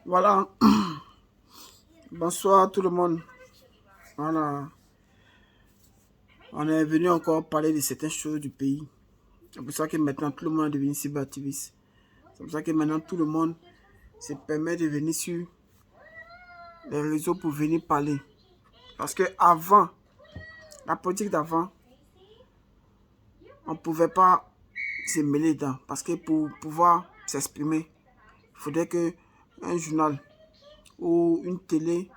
Voilà, bonsoir tout le monde. Voilà, on est venu encore parler de certaines choses du pays. C'est pour ça que maintenant tout le monde est devenu cyberactiviste. C'est pour ça que maintenant tout le monde se permet de venir sur les réseaux pour venir parler. Parce que avant, la politique d'avant, on ne pouvait pas se mêler dedans. Parce que pour pouvoir s'exprimer, il faudrait que un journal ou une télé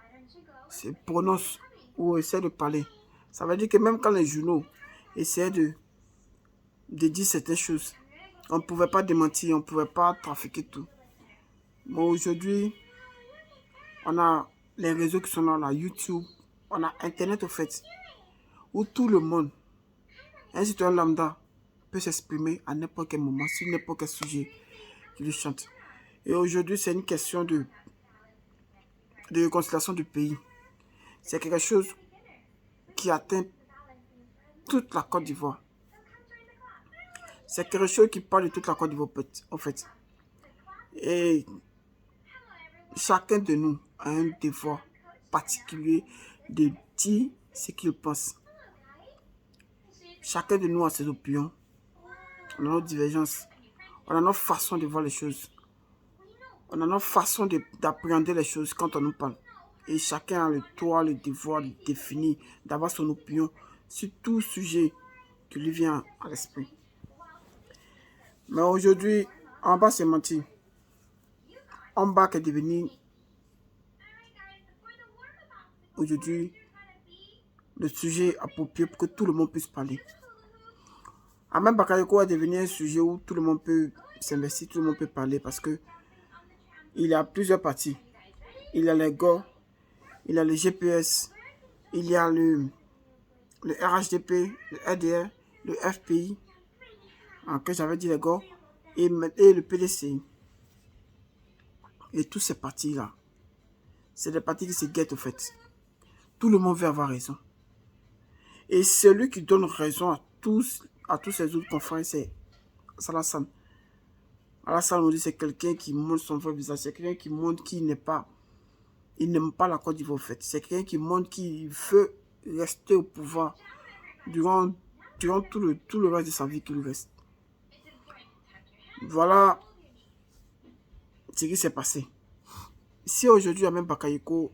se prononce ou essaie de parler. Ça veut dire que même quand les journaux essaient de dire certaines choses, on ne pouvait pas démentir, on ne pouvait pas trafiquer tout. Mais aujourd'hui, on a les réseaux qui sont là, on a YouTube, on a Internet au fait, où tout le monde, un citoyen lambda, peut s'exprimer à n'importe quel moment, sur n'importe quel sujet qui lui chante. Et aujourd'hui, c'est une question de réconciliation du pays. C'est quelque chose qui atteint toute la Côte d'Ivoire. C'est quelque chose qui parle de toute la Côte d'Ivoire, en fait. Et chacun de nous a un devoir particulier de dire ce qu'il pense. Chacun de nous a ses opinions, on a nos divergences, on a notre façon de voir les choses, on a notre façon d'appréhender les choses quand on nous parle. Et chacun a le droit, le devoir de définir, d'avoir son opinion sur tout sujet qui lui vient à l'esprit. Mais aujourd'hui, on va se mentir. On va que devenir aujourd'hui le sujet approprié pour que tout le monde puisse parler. Ahmed Bakayoko est devenu un sujet où tout le monde peut s'investir, tout le monde peut parler parce que il y a plusieurs parties. Il y a les GO, il y a le GPS, il y a le RHDP, le RDR, le FPI, que j'avais dit les GO, et le PDCI. Et tous ces partis-là, c'est des partis qui se guettent au fait. Tout le monde veut avoir raison. Et celui qui donne raison à tous ces autres confrères, c'est Alassane. Alassane nous dit c'est quelqu'un qui montre son vrai visage, c'est quelqu'un qui montre qu'il n'est pas, il n'aime pas la Côte d'Ivoire en fait. C'est quelqu'un qui montre qu'il veut rester au pouvoir durant tout le reste de sa vie qu'il reste. Voilà ce qui s'est passé. Si aujourd'hui Ahmed Bakayoko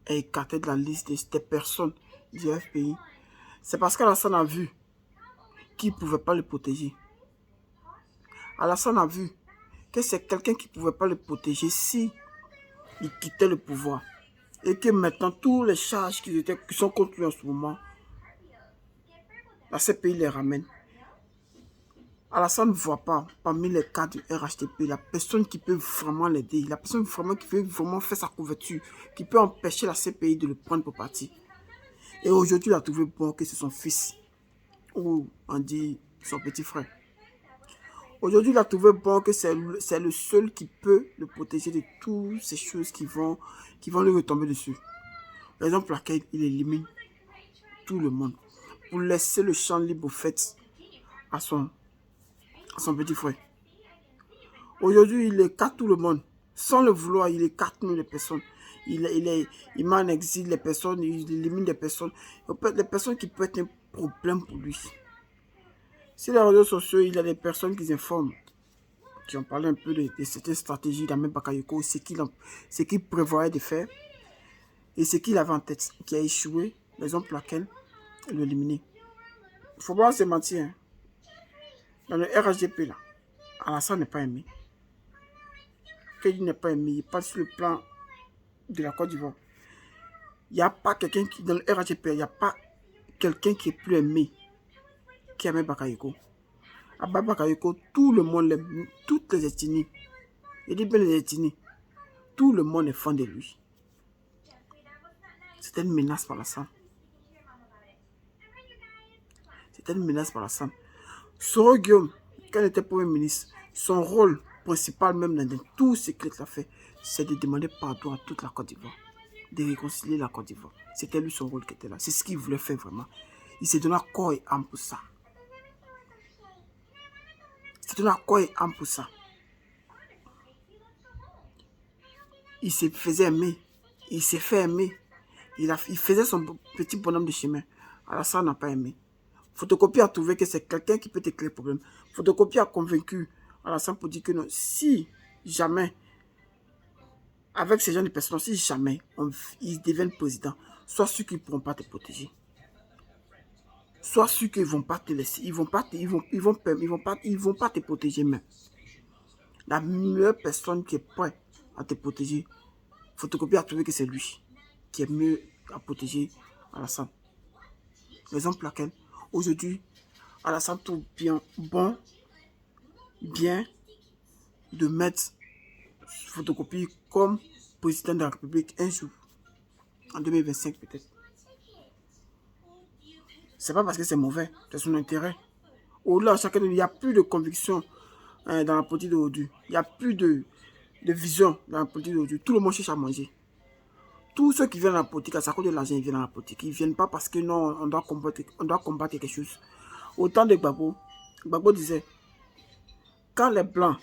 est écarté de la liste des personnes du FPI, c'est parce qu'Alassane a vu qu'il ne pouvait pas le protéger. Alassane a vu que c'est quelqu'un qui ne pouvait pas le protéger si il quittait le pouvoir. Et que maintenant, tous les charges qui sont contre lui en ce moment, la CPI les ramène. Alassane ne voit pas, parmi les cas du RHTP, la personne qui peut vraiment l'aider, la personne vraiment qui peut vraiment faire sa couverture, qui peut empêcher la CPI de le prendre pour partie. Et aujourd'hui, il a trouvé bon que c'est son fils, ou on dit son petit frère. Aujourd'hui, il a trouvé bon que c'est le seul qui peut le protéger de toutes ces choses qui vont lui retomber dessus. Raison pour laquelle il élimine tout le monde. Pour laisser le champ libre au fait à son petit frère. Aujourd'hui, il écarte tout le monde. Sans le vouloir, il écarte nous les personnes. Il met en exil les personnes, il élimine des personnes. Les personnes qui peuvent être un problème pour lui. Sur les réseaux sociaux, il y a des personnes qui informent, qui ont parlé un peu de certaines stratégies d'Ahmed Bakayoko, ce qu'il prévoyait de faire et ce qu'il avait en tête, qui a échoué, raison pour laquelle il l'a éliminé. Il ne faut pas se mentir. Hein. Dans le RHDP, là, Alassane n'est pas aimé. Qu'il n'est pas aimé, il parle sur le plan de la Côte d'Ivoire. Il n'y a pas quelqu'un qui, dans le RHDP, il n'y a pas quelqu'un qui est plus aimé qu'Ahmed Bakayoko. Ahmed Bakayoko, tout le monde l'aime, toutes les ethnies. Il dit bien les ethnies. Tout le monde est fan de lui. C'était une menace par la sang. C'était une menace par la sang. Soro Guillaume, quand il était Premier ministre, son rôle principal même dans tout ce qu'il a fait, c'est de demander pardon à toute la Côte d'Ivoire. De réconcilier la Côte d'Ivoire. C'était lui son rôle qui était là. C'est ce qu'il voulait faire vraiment. Il s'est donné corps et âme pour ça. Il s'est donné corps et âme pour ça. il se faisait aimer. Il s'est fait aimer. Il faisait son petit bonhomme de chemin. Alassane n'a pas aimé. Photocopie a trouvé que c'est quelqu'un qui peut te créer problème. Photocopie a convaincu Alassane pour dire que non, si jamais, avec ces gens de personnes, si jamais ils deviennent présidents, sois sûr qu'ils ne pourront pas te protéger. Sois sûr qu'ils ne vont pas te laisser. Ils vont pas te protéger même. La meilleure personne qui est prête à te protéger, Photocopie a trouvé que c'est lui qui est mieux à protéger Alassane. Raison pour laquelle, aujourd'hui, Alassane trouve bon de mettre Photocopie comme président de la République un jour, en 2025 peut-être. C'est pas parce que c'est mauvais, c'est son intérêt. Au-delà, il n'y a plus de conviction dans la politique d'aujourd'hui. Il n'y a plus de vision dans la politique d'aujourd'hui. Tout le monde cherche à manger. Tous ceux qui viennent dans la politique, à cause de l'argent, ils viennent dans la politique. Ils ne viennent pas parce que non, on doit combattre quelque chose. Au temps de Gbagbo, Gbagbo disait, quand les Blancs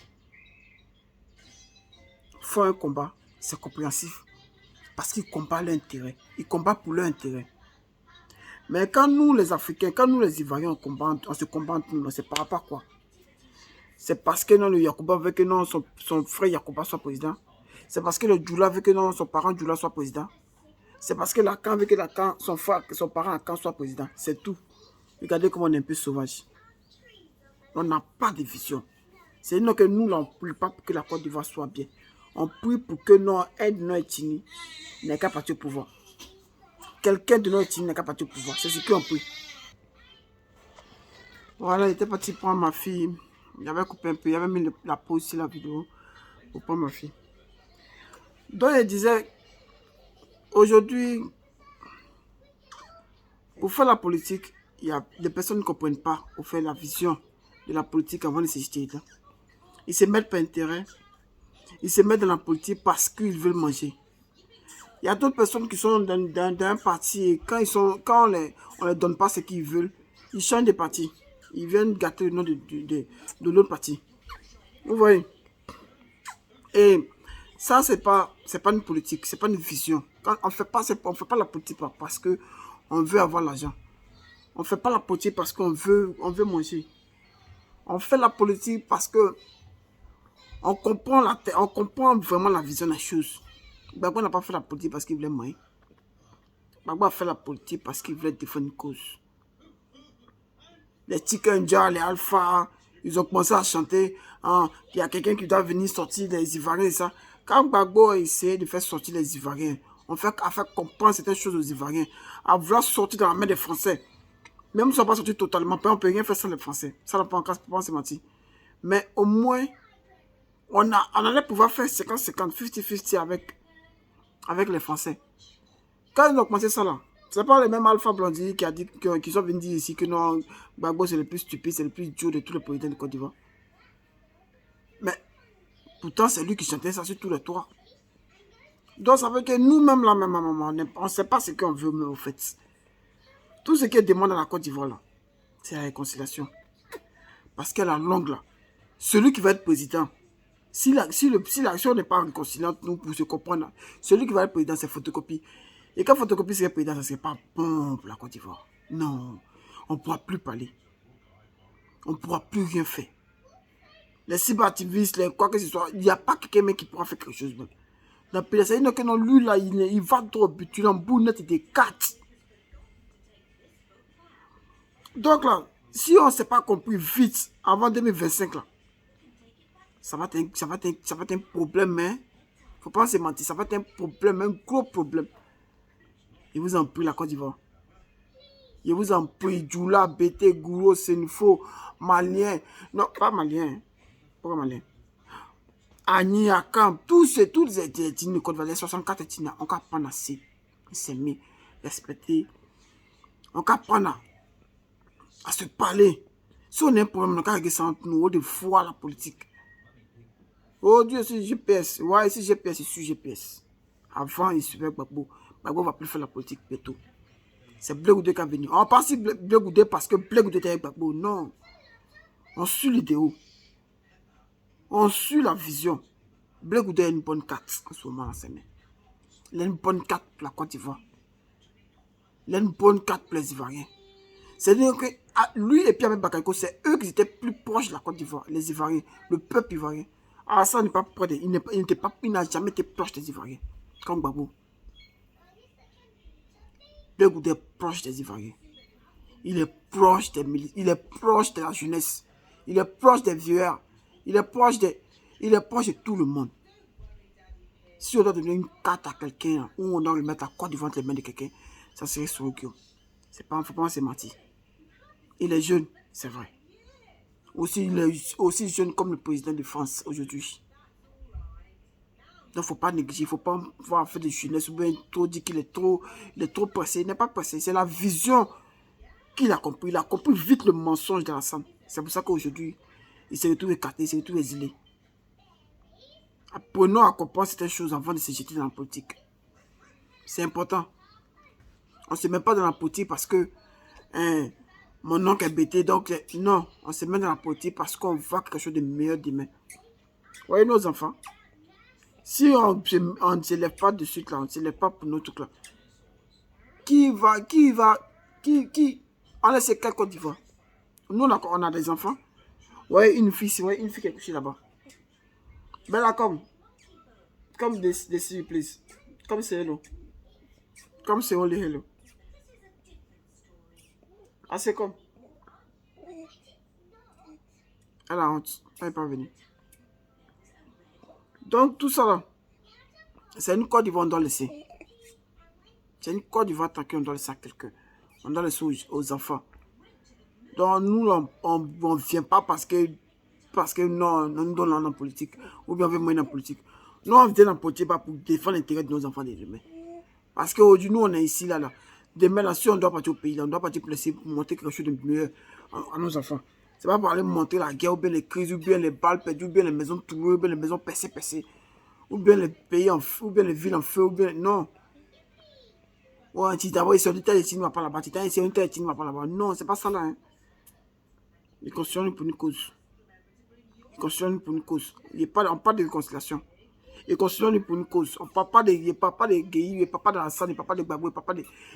font un combat, c'est compréhensif. Parce qu'ils combattent leur intérêt. Ils combattent pour leur intérêt. Mais quand nous, les Africains, quand nous, les Ivoiriens, on se combat entre nous, c'est par rapport à quoi? C'est parce que non, le Yacouba veut que non, son frère Yacouba soit président. C'est parce que le Djoula veut que non, son parent Djoula soit président. C'est parce que Lacan veut que Lacan, son parent Lacan soit président. C'est tout. Regardez comment on est un peu sauvage. On n'a pas de vision. C'est nous que nous, on ne prie pas pour que la Côte d'Ivoire soit bien. On prie pour que non, un de nos ethnies n'ait qu'à partir au pouvoir. Quelqu'un de nos ethnies n'a qu'à partir au pouvoir. C'est ce qu'on prie. Voilà, j'étais parti prendre ma fille. J'avais coupé un peu, j'avais mis la pause sur la vidéo pour prendre ma fille. Donc, elle disait, aujourd'hui, pour faire la politique, il y a des personnes qui ne comprennent pas pour faire la vision de la politique avant de s'acheter. Ils se mettent par intérêt, ils se mettent dans la politique parce qu'ils veulent manger. Il y a d'autres personnes qui sont dans un parti et quand on ne les donne pas ce qu'ils veulent, ils changent de parti. Ils viennent gâter le nom de l'autre parti. Vous voyez? Et ça, c'est pas une politique, c'est pas une vision. Quand on fait pas la politique parce qu'on veut avoir l'argent. On ne fait pas la politique parce qu'on veut manger. On fait la politique parce que on comprend vraiment la vision de la chose. Gbagbo n'a pas fait la politique parce qu'il voulait manger. Gbagbo a fait la politique parce qu'il voulait défendre une cause. Les Tikenja, les Alpha, ils ont commencé à chanter. Hein, il y a quelqu'un qui doit venir sortir des Ivoiriens et ça. Quand Gbagbo a essayé de faire sortir les Ivoiriens, à faire comprendre certaines choses aux Ivoiriens, à vouloir sortir dans la main des Français. Même si on ne va pas sortir totalement, on ne peut rien faire sans les Français. Ça, on ne peut pas se mentir. Mais au moins, on allait pouvoir faire 50-50, 50-50 avec les Français. Quand ils ont commencé ça là, c'est pas le même Alpha Blondy qui a dit qu'ils sont venus dire ici que non, Gbagbo c'est le plus stupide, c'est le plus idiot de tous les présidents de Côte d'Ivoire. Mais pourtant, c'est lui qui chantait ça sur tous les toits. Donc ça veut dire que nous-mêmes là, on ne sait pas ce qu'on veut, mais au fait. Tout ce qui est demandé à la Côte d'Ivoire là, c'est la réconciliation. Parce qu'à la longue là, celui qui va être président, si l'action n'est pas réconciliante, nous pour se comprendre, celui qui va être président, c'est Photocopie. Et quand Photocopie serait président, ça ne serait pas bon pour la Côte d'Ivoire. Non, on ne pourra plus parler. On ne pourra plus rien faire. Les cyberactivistes, quoi que ce soit, il n'y a pas quelqu'un qui pourra faire quelque chose. Dans le pays, c'est-à-dire que non, lui là, il va trop but, il en bounette des 4. Donc là, si on ne s'est pas compris vite, avant 2025 là, ça va être un problème, hein. Faut pas se mentir, ça va être un problème, un gros problème. Je vous en prie, la Côte d'Ivoire. Je vous en prie, Djoula, Bété, Gouro, Senfo, Malien. Non, pas Malien. Pourquoi Malien? Agni, Akam, tous les ethnies de Côte d'Ivoire, les 64 ethnies, on va prendre assez. S'aimer, respecter. On va prendre à se parler. Si on a un problème, on va régler ça entre nous, de foi la politique. Oh Dieu, c'est GPS. Ouais, c'est GPS, c'est sur GPS. Avant, il suivait Gbagbo. Gbagbo va plus faire la politique bientôt. C'est Blé Goudé qui est venu. On pense Blé Goudé parce que Blé Goudé était avec Gbagbo. Non. On suit l'idéal. On suit la vision. Blé Goudé a une bonne carte en ce moment dans ses mains. Il a une bonne carte pour la Côte d'Ivoire. Il a une bonne carte pour les Ivoiriens. C'est-à-dire que lui et Pierre Bakayoko, c'est eux qui étaient plus proches de la Côte d'Ivoire, les Ivoiriens, le peuple ivoirien. Alassane n'est pas près il n'a jamais été proche des Ivoiriens, comme Gbagbo. Blé Goudé est proche des Ivoiriens. Il est proche des militaires, il est proche de la jeunesse, il est proche des vieux, il est proche de tout le monde. Si on doit donner une carte à quelqu'un, ou on doit le mettre à Côte d'Ivoire entre les mains de quelqu'un, ça serait Sorokio. Il ne faut pas se mentir. Il est jeune, c'est vrai. Aussi, il est aussi jeune comme le président de France aujourd'hui. Donc, il ne faut pas négliger, il ne faut pas voir faire de jeunesse ou bien trop dire qu'il est trop pressé. Il n'est pas pressé, c'est la vision qu'il a compris. Il a compris vite le mensonge de l'ensemble. C'est pour ça qu'aujourd'hui, il s'est retrouvé écarté, il s'est retrouvé exilé. Apprenons à comprendre certaines choses avant de se jeter dans la politique. C'est important. On ne se met pas dans la politique parce que mon oncle est bêté. Donc, non, on se met dans la politique parce qu'on voit quelque chose de meilleur demain. Vous voyez nos enfants? Si on ne se lève pas de suite là, on ne se lève pas pour nos trucs là. On laisse quelle Côte d'Ivoire? Nous, on a des enfants. Ouais, une fille qui est couchée là-bas. Ben là, comme des please. Comme c'est hello. Comme c'est only hello. Ah, c'est comme. Elle a honte. Elle n'est pas venue. Donc, tout ça là, c'est une Côte d'Ivoire, on doit laisser. C'est une Côte d'Ivoire tranquille, on doit laisser à quelqu'un. On doit laisser aux enfants. Donc, nous, on ne vient pas parce que non, nous donnons en politique. Ou bien on veut moyen en politique. Nous, on vient en politique pas pour défendre l'intérêt de nos enfants de demain. Parce qu'aujourd'hui, nous, on est ici, là. Demain, là, si on doit partir au pays, là, on doit partir pour laisser montrer quelque chose de mieux à nos enfants. C'est pas pour aller montrer la guerre, ou bien les crises, ou bien les balles perdues, ou bien les maisons trouées, ou bien les maisons percées. Ou bien les pays en feu, ou bien les villes en feu, ou bien... Non. Ouais, d'abord, ils sont dit, tel ne va pas là-bas. Tel ne va pas là-bas. Non, c'est pas ça, là. Hein. Ils constituent pour une cause. Ils constituent pour une cause. On parle de réconciliation. Ils constituent pour une cause. On ne parle pas de guerre, il ne parle pas de la salle, il ne parle pas de Gbagbo,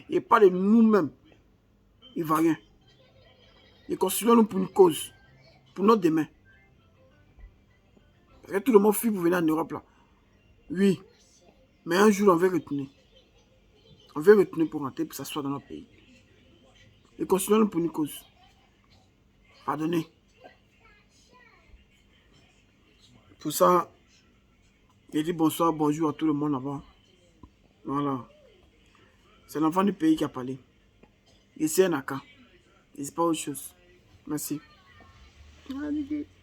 il parle de nous-mêmes, Ivoiriens. Ils constituent pour une cause. Pour notre demain. Parce que tout le monde fuit pour venir en Europe, là. Oui. Mais un jour, on va retourner. On veut retourner pour rentrer, pour s'asseoir dans notre pays. Et considérons-nous pour une cause. Pardonnez. Pour ça, j'ai dit bonsoir, bonjour à tout le monde là-bas. Voilà. C'est l'enfant du pays qui a parlé. Et c'est un aka. Et c'est pas autre chose. Merci.